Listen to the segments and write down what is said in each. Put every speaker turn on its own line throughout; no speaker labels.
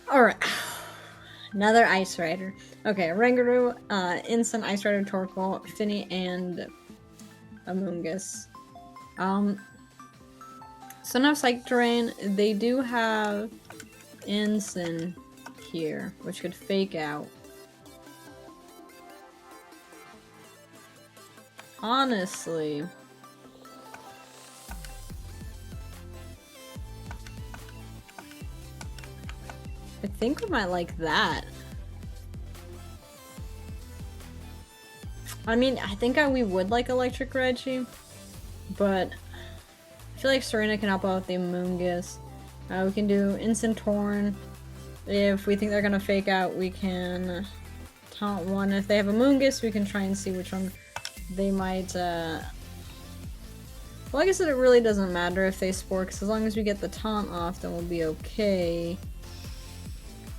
Alright. Another Ice Rider. Okay, Rangaroo, Instant Ice Rider, Torkoal, Finny, and Amoonguss. So now Psych Terrain, they do have Instant here, which could fake out. Honestly, I think we might like that. I mean, I think we would like Electric Reggie, but I feel like Serena can help out with the Amoonguss. We can do Instant Torn. If we think they're gonna fake out, we can taunt one. If they have Amoonguss, we can try and see which one they might, well, I guess it really doesn't matter if they Spore, because as long as we get the taunt off, then we'll be okay.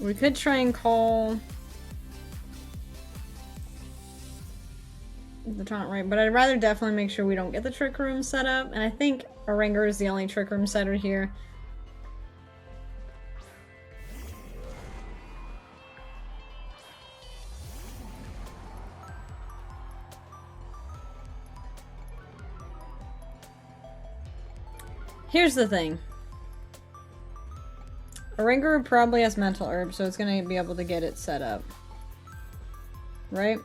We could try and call the taunt right, but I'd rather definitely make sure we don't get the Trick Room set up, and I think Oranger is the only Trick Room setter here. Here's the thing. Oranger probably has Mental Herb, so it's gonna be able to get it set up. Right?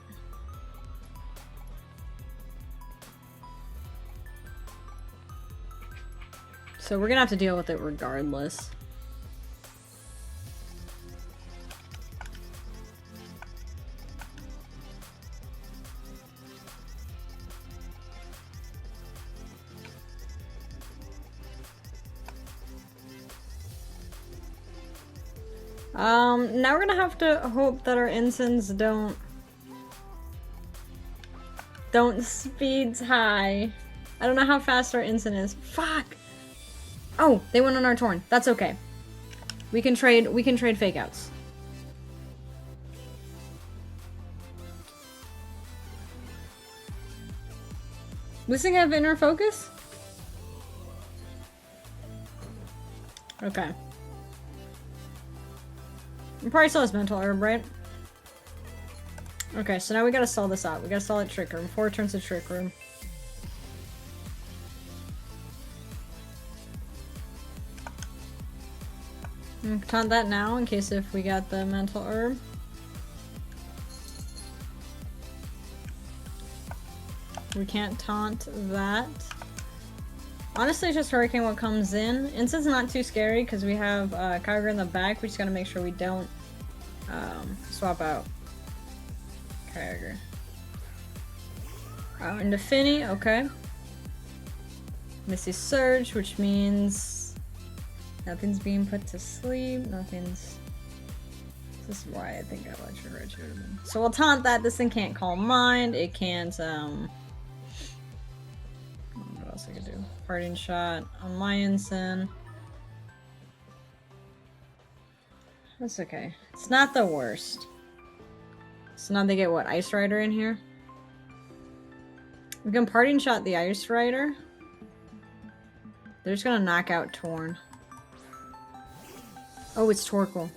So we're gonna have to deal with it regardless. Now we're gonna have to hope that our ensigns don't speed high. I don't know how fast our ensign is. Fuck! Oh, they went on our Torn. That's okay. We can trade fake outs. This thing have inner focus? Okay. It probably still has Mental Herb, right? Okay, so now we gotta stall this out. We gotta stall at Trick Room. 4 turns to Trick Room. Taunt that now in case if we got the Mental Herb. We can't taunt that. Honestly, it's just Hurricane what comes in. Instant's not too scary because we have Kyogre in the back. We just gotta make sure we don't swap out Kyogre. Into Finny, okay. Misty Surge, which means nothing's being put to sleep. Nothing's. This is why I think Electric Reggie would have been. So we'll taunt that. This thing can't Calm Mind. It can't, what else I could do? Parting Shot on my ensign. That's okay. It's not the worst. So now they get what? Ice Rider in here? We can Parting Shot the Ice Rider. They're just gonna knock out Torn. Oh, it's Torkoal.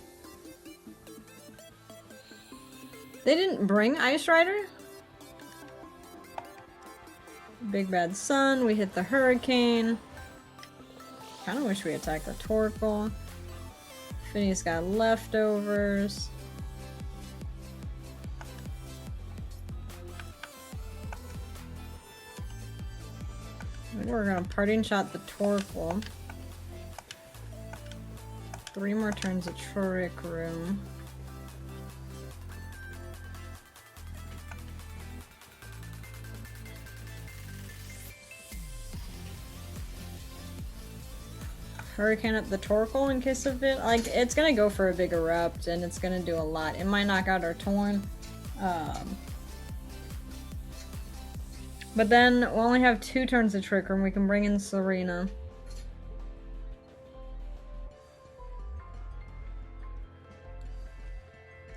They didn't bring Ice Rider? Big Bad Sun, we hit the Hurricane. Kinda wish we attacked the Torkoal. Finny's got leftovers. We're gonna Parting Shot the Torkoal. 3 more turns of Trick Room. Hurricane up the Torkoal in case of it. Like, it's gonna go for a big Erupt, and it's gonna do a lot. It might knock out our Torn. But then we'll only have 2 turns of Trick Room. We can bring in Serena.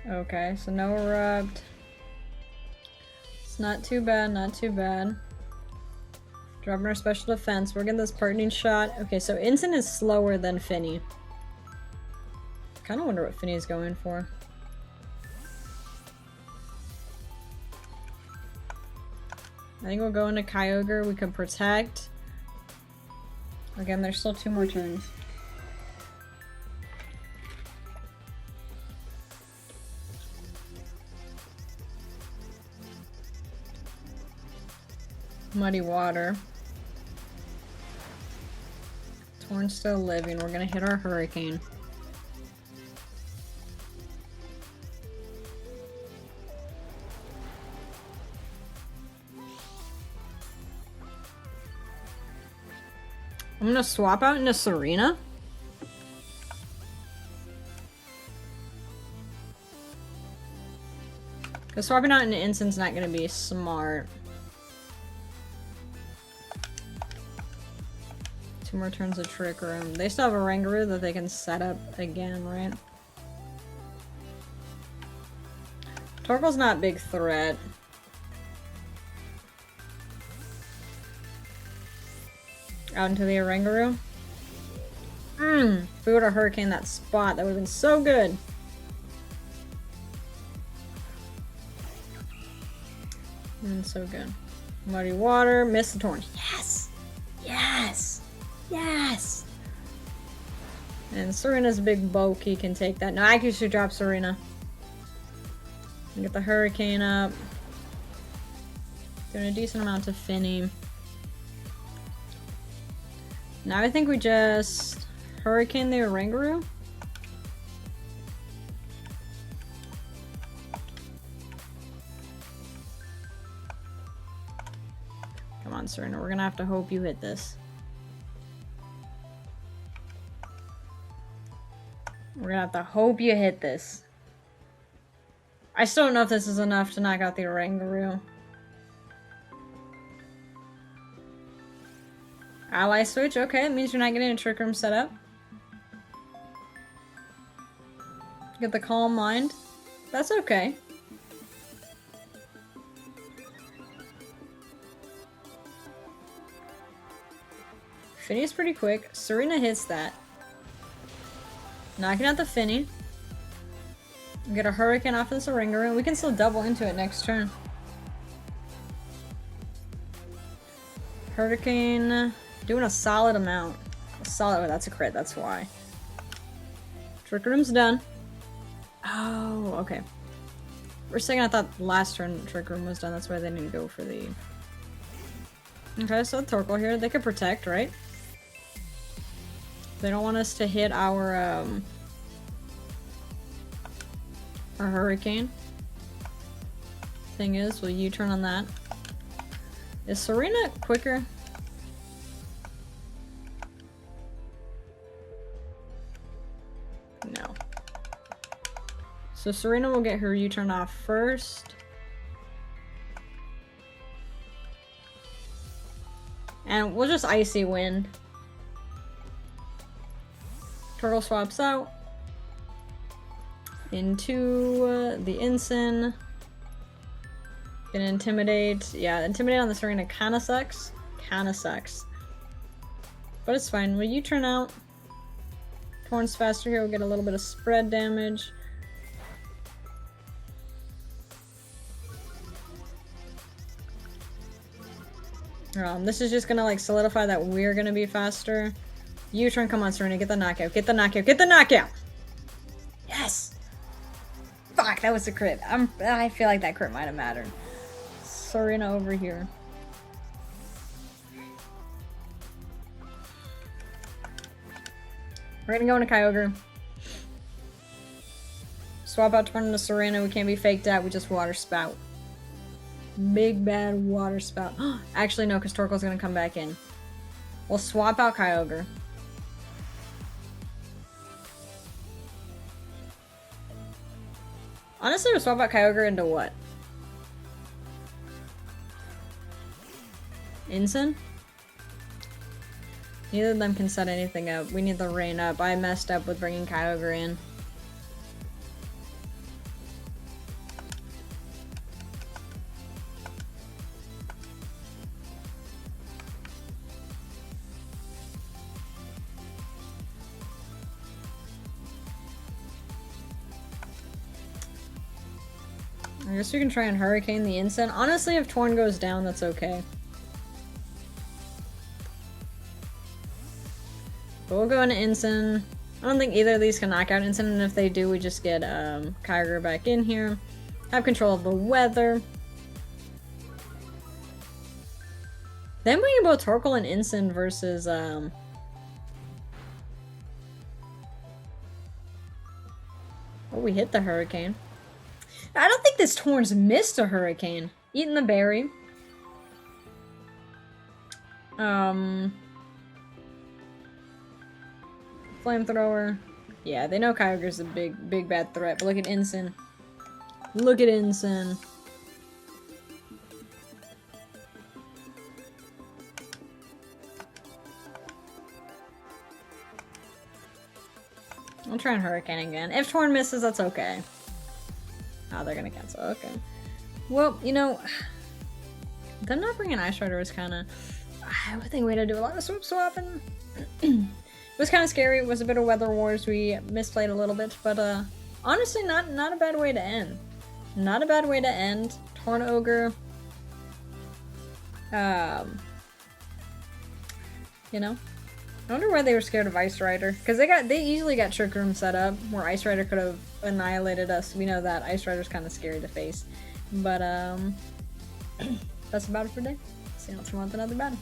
Okay, so no Erupt. It's not too bad, not too bad. Dropping our special defense. We're getting this Parting Shot. Okay, so Instant is slower than Finny. Kind of wonder what Finny's going for. I think we'll go into Kyogre. We can protect. Again, there's still 2 more turns. Muddy Water. Torn's still living. We're gonna hit our Hurricane. I'm gonna swap out into Serena. Because swapping out into Instin's not gonna be smart. 2 more turns of Trick Room. They still have a Rangaroo that they can set up again, right? Torkoal's not a big threat. Out into the Oranguru. If we would have Hurricane that spot, that would have been so good. So good. Muddy Water, miss the Torn. Yes! Yes! Yes! And Serena's a big bulk, he can take that. No, I should drop Serena. Get the Hurricane up. Doing a decent amount to Finny. Now I think we just Hurricane the Oranguru. Come on, Serena, we're gonna have to hope you hit this. We're gonna have to hope you hit this. I still don't know if this is enough to knock out the Oranguru. Ally switch, okay, it means you're not getting a Trick Room set up. Get the Calm Mind. That's okay. Finny's pretty quick. Serena hits that. Knocking out the Finny. Get a Hurricane off this Oranguru. We can still double into it next turn. Hurricane doing a solid amount. A solid, oh, that's a crit, that's why. Trick Room's done. Oh, okay. For a second I thought last turn Trick Room was done, that's why they didn't go for the... Okay, so Torkoal here, they could protect, right? They don't want us to hit our Hurricane. Thing is, will you turn on that? Is Serena quicker? No. So Serena will get her U-turn off first. And we'll just Icy Wind. Turtle swaps out. Into the Ensign. Gonna Intimidate. Yeah, Intimidate on the Serena kinda sucks. Kinda sucks. But it's fine. Will you turn out? Torn's faster here, we'll get a little bit of spread damage. This is just gonna like solidify that we're gonna be faster. U-turn, come on Serena, get the knockout, get the knockout, get the knockout! Yes! Fuck, that was a crit. I feel like that crit might have mattered. Serena over here. We're gonna go into Kyogre. Swap out turn into Serena, we can't be faked out, we just Water Spout. Big bad Water Spout. Actually no, because Torkoal's gonna come back in. We'll swap out Kyogre. Honestly, we'll swap out Kyogre into what? Ensign? Neither of them can set anything up. We need the rain up. I messed up with bringing Kyogre in. I guess we can try and Hurricane the Instant. Honestly, if Torn goes down, that's okay. But we'll go into Instant. I don't think either of these can knock out Instant, and if they do, we just get Kyogre back in here. Have control of the weather. Then we can go Torkoal and Instant versus oh, we hit the Hurricane. I don't think this Torn's missed a Hurricane. Eating the berry. Flamethrower. Yeah, they know Kyogre's a big bad threat, but look at Ensign. Look at Ensign. I'll try and Hurricane again. If Torn misses, that's okay. Oh, they're gonna cancel. Okay. Well, you know, them not bringing Ice Rider was kind of... I would think we had to do a lot of swapping. It was kind of scary. It was a bit of Weather Wars. We misplayed a little bit, but honestly, not a bad way to end. Not a bad way to end. Torn Ogre. You know, I wonder why they were scared of Ice Rider, because they easily got Trick Room set up where Ice Rider could have annihilated us. We know that Ice Rider's kind of scary to face, but that's about it for today. See you next month, another battle.